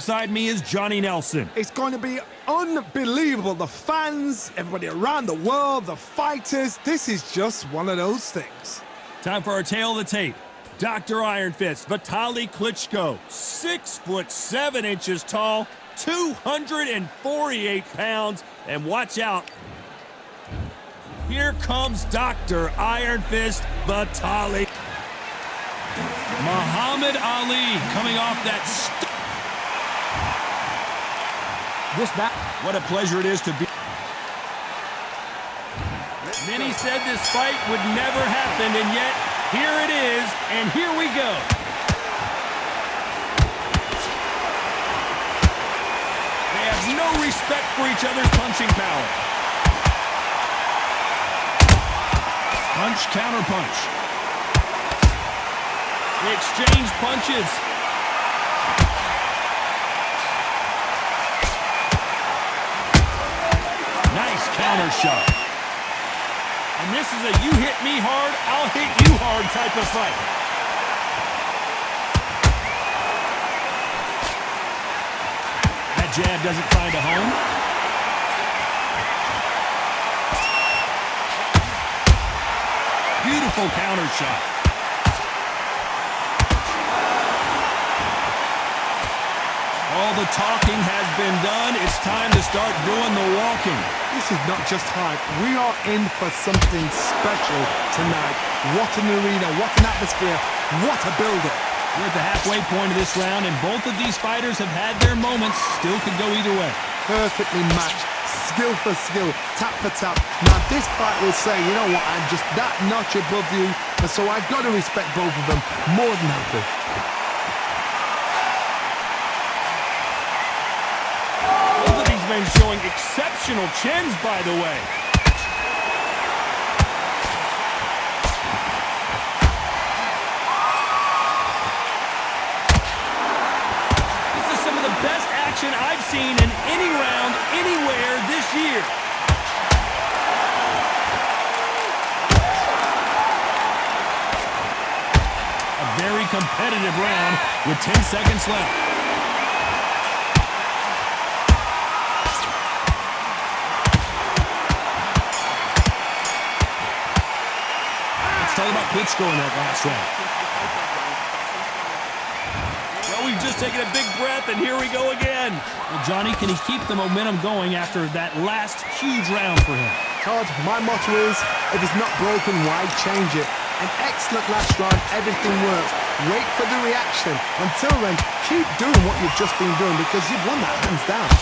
Beside me is Johnny Nelson. It's going to be unbelievable. The fans, everybody around the world, the fighters. This is just one of those things. Time for our tail of the tape. Dr. Iron Fist, Vitali Klitschko, 6'7" tall, 248 pounds, and watch out. Here comes Dr. Iron Fist, Vitali. Muhammad Ali coming off that. What a pleasure it is to be. Many said this fight would never happen, and yet here it is, and here we go. They have no respect for each other's punching power. Punch, counter punch. They exchange punches. Nice counter shot. And this is a you hit me hard, I'll hit you hard type of fight. That jab doesn't find a home. Beautiful counter shot. All the talking has been done. It's time to start doing the walking. This is not just hype. We are in for something special tonight. What an arena, what an atmosphere, what a build-up. We're at the halfway point of this round, and both of these fighters have had their moments. Still could go either way. Perfectly matched, skill for skill, tap for tap. Now this fight will say, you know what, I'm just that notch above you, and so I've got to respect both of them more than happy. Showing exceptional chins, by the way. This is some of the best action I've seen in any round, anywhere this year. A very competitive round with 10 seconds left. Talk about Klitschko in that last round. Well, we've just taken a big breath, and here we go again. Well, Johnny, can he keep the momentum going after that last huge round for him? Todd, my motto is, if it's not broken, why change it? An excellent last round, everything works. Wait for the reaction. Until then, keep doing what you've just been doing because you've won that hands down.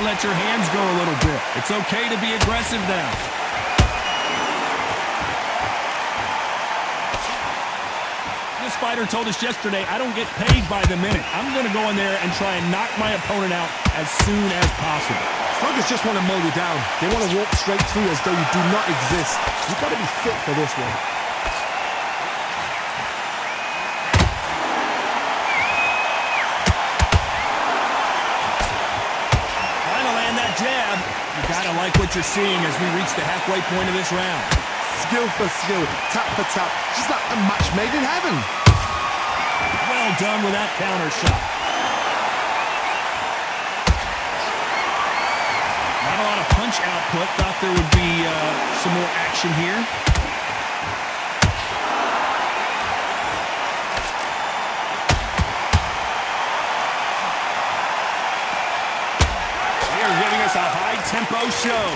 Let your hands go a little bit. It's okay to be aggressive now. This fighter told us yesterday, I don't get paid by the minute. I'm going to go in there and try and knock my opponent out as soon as possible. Sluggers just want to mow you down. They want to walk straight through as though you do not exist. You've got to be fit for this one. Jab. You gotta like what you're seeing as we reach the halfway point of this round. Skill for skill, tap for tap, just like a match made in heaven. Well done with that counter shot. Not a lot of punch output. Thought there would be some more action here. A high-tempo show.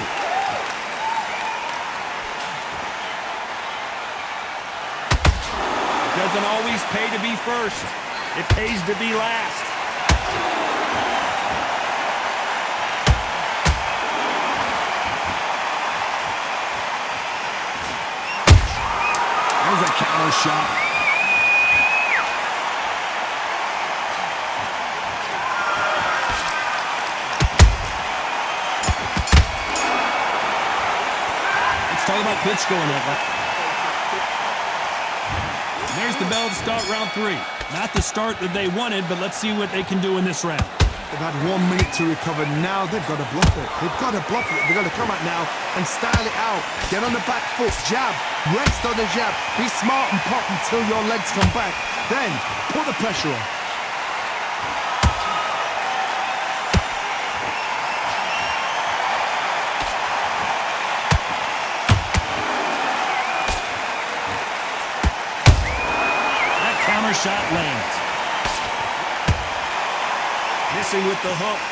It doesn't always pay to be first. It pays to be last. There's a counter shot. Talk about Klitschko in that. There's the bell to start round 3. Not the start that they wanted, but let's see what they can do in this round. They've had 1 minute to recover. Now they've got to bluff it. They've got to bluff it. They've got to come out now and style it out. Get on the back foot, jab, rest on the jab. Be smart and pop until your legs come back. Then put the pressure on. That counter shot lands. Missing with the hook.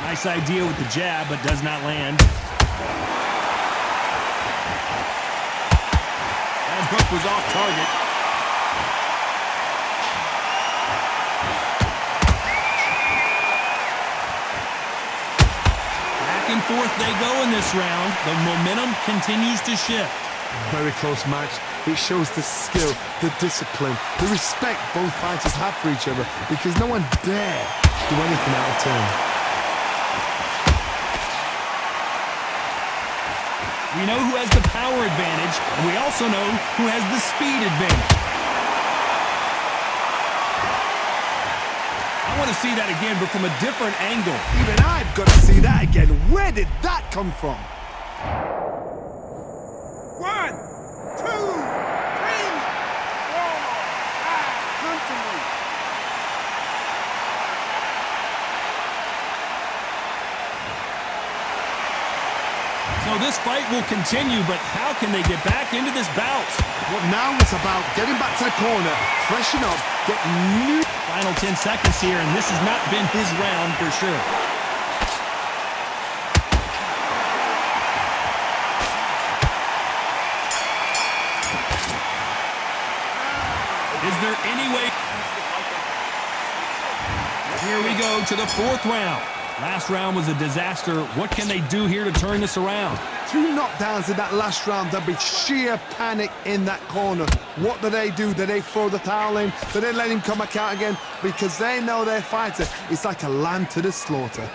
Nice idea with the jab, but does not land. That hook was off target. Back and forth they go in this round. The momentum continues to shift. Very close match. It shows the skill, the discipline, the respect both fighters have for each other, because no one dare do anything out of turn. We know who has the power advantage, and we also know who has the speed advantage. I want to see that again, but from a different angle. Even I've got to see that again. Where did that come from? 1, 2, 3, 4, 5, come to me. So this fight will continue, but how can they get back into this bout? Well, now it's about getting back to the corner, freshen up, get new... Final 10 seconds here, and this has not been his round for sure. Is there any way? Here we go to the 4th round. Last round was a disaster. What can they do here to turn this around? 2 knockdowns in that last round. There'll be sheer panic in that corner. What do? Do they throw the towel in? Do they let him come back out again? Because they know their fighter is like a lamb to the slaughter.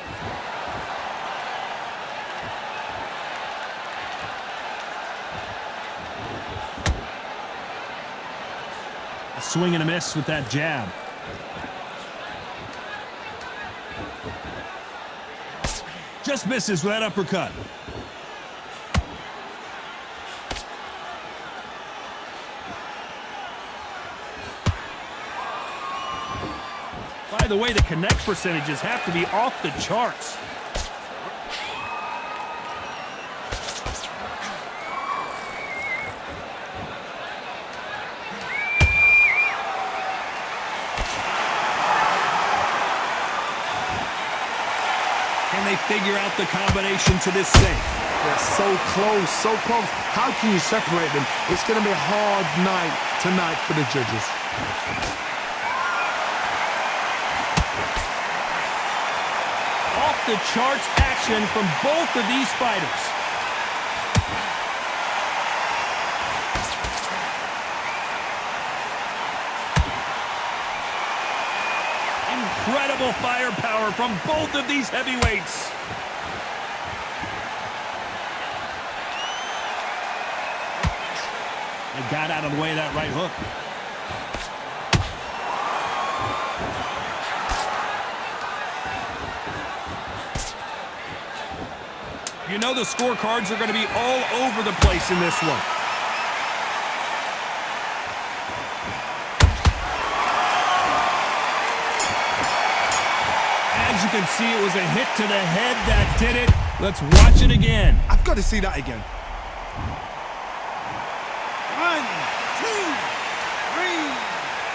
A swing and a miss with that jab. Just misses with that uppercut. By the way, the connect percentages have to be off the charts. Can they figure out the combination to this safe? They're so close, so close. How can you separate them? It's going to be a hard night tonight for the judges. Off the charts action from both of these fighters. Incredible firepower from both of these heavyweights. They got out of the way of that right hook. You know the scorecards are going to be all over the place in this one. As you can see, it was a hit to the head that did it. Let's watch it again. I've got to see that again. 1, 2, 3,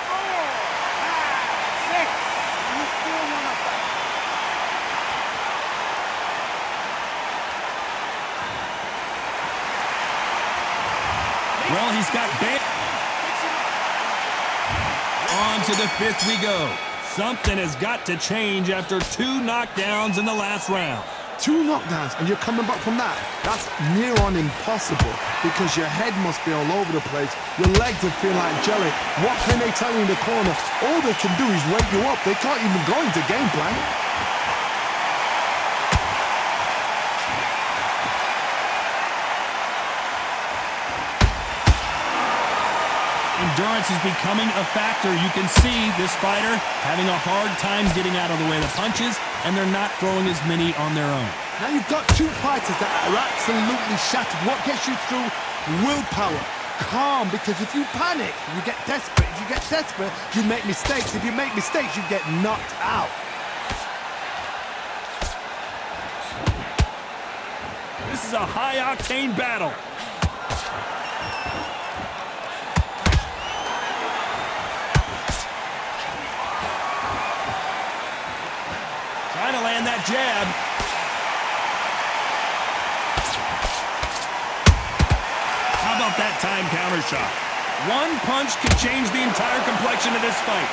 4, 5, 6. You still want to fight? Well, he's got banned. On to the 5th we go. Something has got to change after 2 knockdowns in the last round. 2 knockdowns and you're coming back from that. That's near on impossible because your head must be all over the place. Your legs will feel like jelly. What can they tell you in the corner? All they can do is wake you up. They can't even go into game plan. endurance is becoming a factor. You can see this fighter having a hard time getting out of the way of the punches, and they're not throwing as many on their own. Now you've got two fighters that are absolutely shattered. What gets you through? Willpower. Calm, because if you panic, you get desperate. If you get desperate, you make mistakes. If you make mistakes, you get knocked out. This is a high-octane battle. Trying to land that jab. How about that time counter shot? One punch could change the entire complexion of this fight.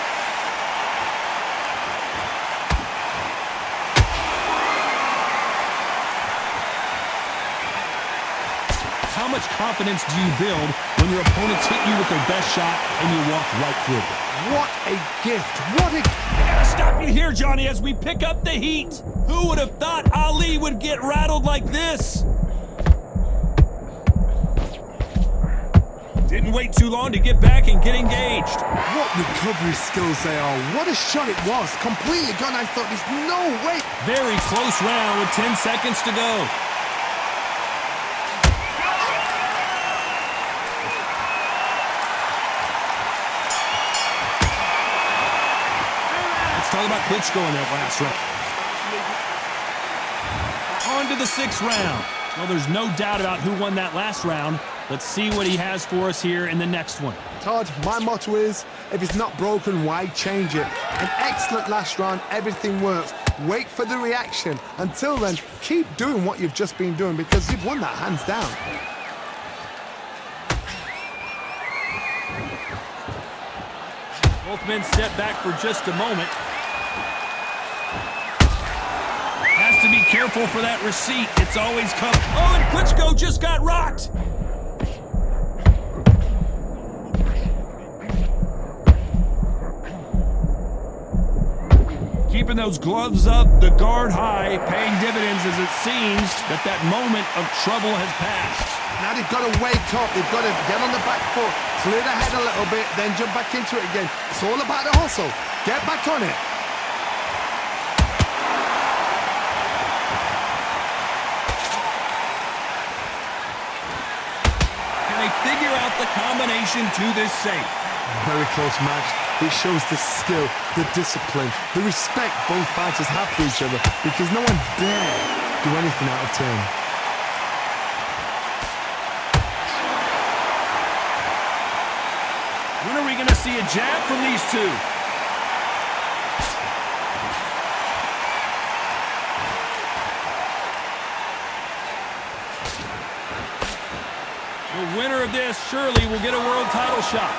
How much confidence do you build when your opponents hit you with their best shot and you walk right through it? What a gift. What a... I gotta stop you here, Johnny, as we pick up the heat. Who would have thought Ali would get rattled like this? Didn't wait too long to get back and get engaged. What recovery skills they are. What a shot it was. Completely gone. I thought there's no way. Very close round with 10 seconds to go. Talk about Klitschko in that last round. On to the 6th round. Well, there's no doubt about who won that last round. Let's see what he has for us here in the next one. Todd, my motto is, if it's not broken, why change it? An excellent last round. Everything works. Wait for the reaction. Until then, keep doing what you've just been doing because you've won that hands down. Both men step back for just a moment. Has to be careful for that receipt. It's always coming. Oh, and Klitschko just got rocked. Keeping those gloves up, the guard high, paying dividends as it seems that moment of trouble has passed. Now they've got to wake up. They've got to get on the back foot, clear the head a little bit, then jump back into it again. It's all about the hustle. Get back on it. Can they figure out the combination to this safe? Very close match. It shows the skill, the discipline, the respect both fighters have for each other because no one dare do anything out of turn. When are we going to see a jab from these two? The winner of this surely will get a world title shot.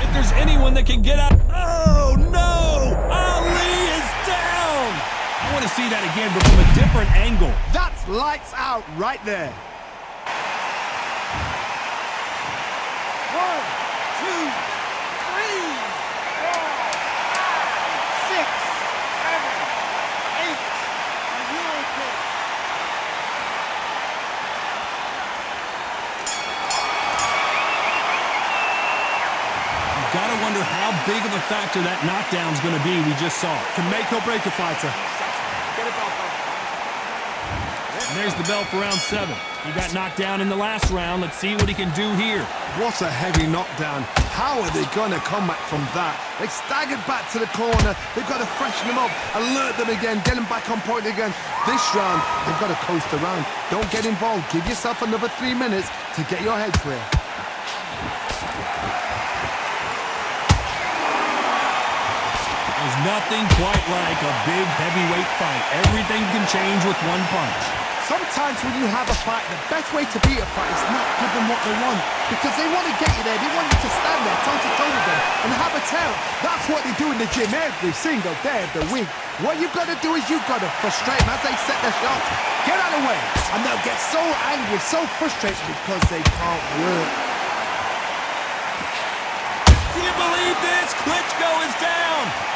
If there's anyone that can get out... Oh, no! Ali is down! I want to see that again, but from a different angle. That's lights out right there. 1, 2, 3, 4, 5, 6, 7, 8. Are you okay? Gotta wonder how big of a factor that knockdown's gonna be we just saw. Can make or break a fighter. Get it off. And there's the bell for round 7. He got knocked down in the last round. Let's see what he can do here. What a heavy knockdown. How are they going to come back from that? They staggered back to the corner. They've got to freshen them up, alert them again, get them back on point again. This round, they've got to coast around. Don't get involved. Give yourself another 3 minutes to get your head clear. There's nothing quite like a big heavyweight fight. Everything can change with one punch. Sometimes when you have a fight, the best way to beat a fight is not give them what they want. Because they want to get you there. They want you to stand there toe-to-toe with them and have a tell. That's what they do in the gym every single day of the week. What you've got to do is you've got to frustrate them as they set their shots. Get out of the way. And they'll get so angry, so frustrated because they can't work. Do you believe this? Klitschko is down.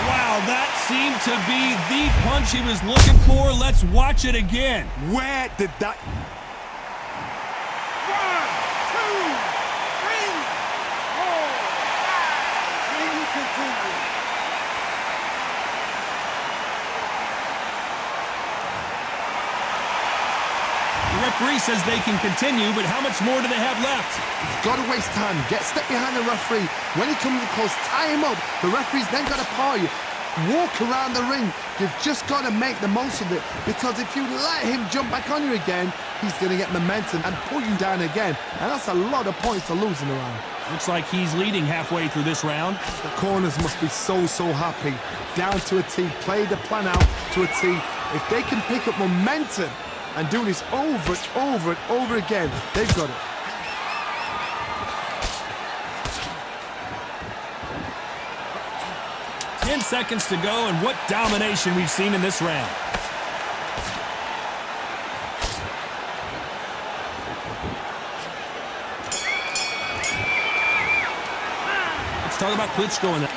Wow, that seemed to be the punch he was looking for. Let's watch it again. Where did that... 1, 2, continue. The referee says they can continue, but how much more do they have left? He's got to waste time. Get a step behind the referee. When he comes close, tie him up. The referee's then got to paw you. Walk around the ring. You've just got to make the most of it, because if you let him jump back on you again, he's going to get momentum and pull you down again. And that's a lot of points to lose in the round. Looks like he's leading halfway through this round. The corners must be so happy. Down to a T. Play the plan out to a T. If they can pick up momentum and do this over and over and over again, they've got it. Ten seconds to go, and what domination we've seen in this round. Let's talk about Klitschko in that.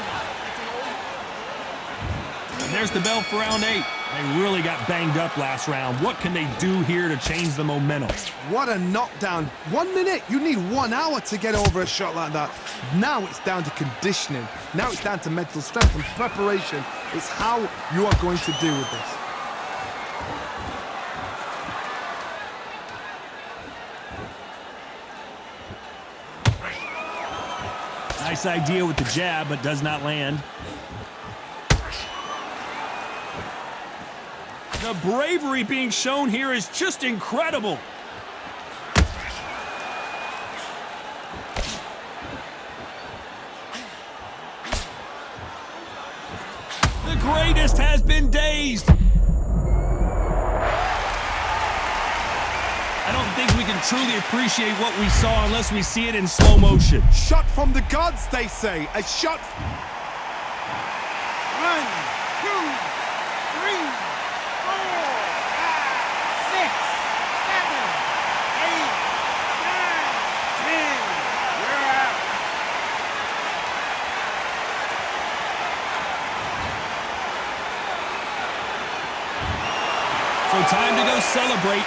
And there's the bell for round 8. They really got banged up last round. What can they do here to change the momentum? What a knockdown. 1 minute, you need 1 hour to get over a shot like that. Now it's down to conditioning. Now it's down to mental strength and preparation. It's how you are going to deal with this. Nice idea with the jab, but does not land. The bravery being shown here is just incredible. The greatest has been dazed. I don't think we can truly appreciate what we saw unless we see it in slow motion. Shot from the gods, they say. A shot. 1, 2, 3, 4, 5, 6, 7, 8, 9, 10. You're out. So time to go celebrate.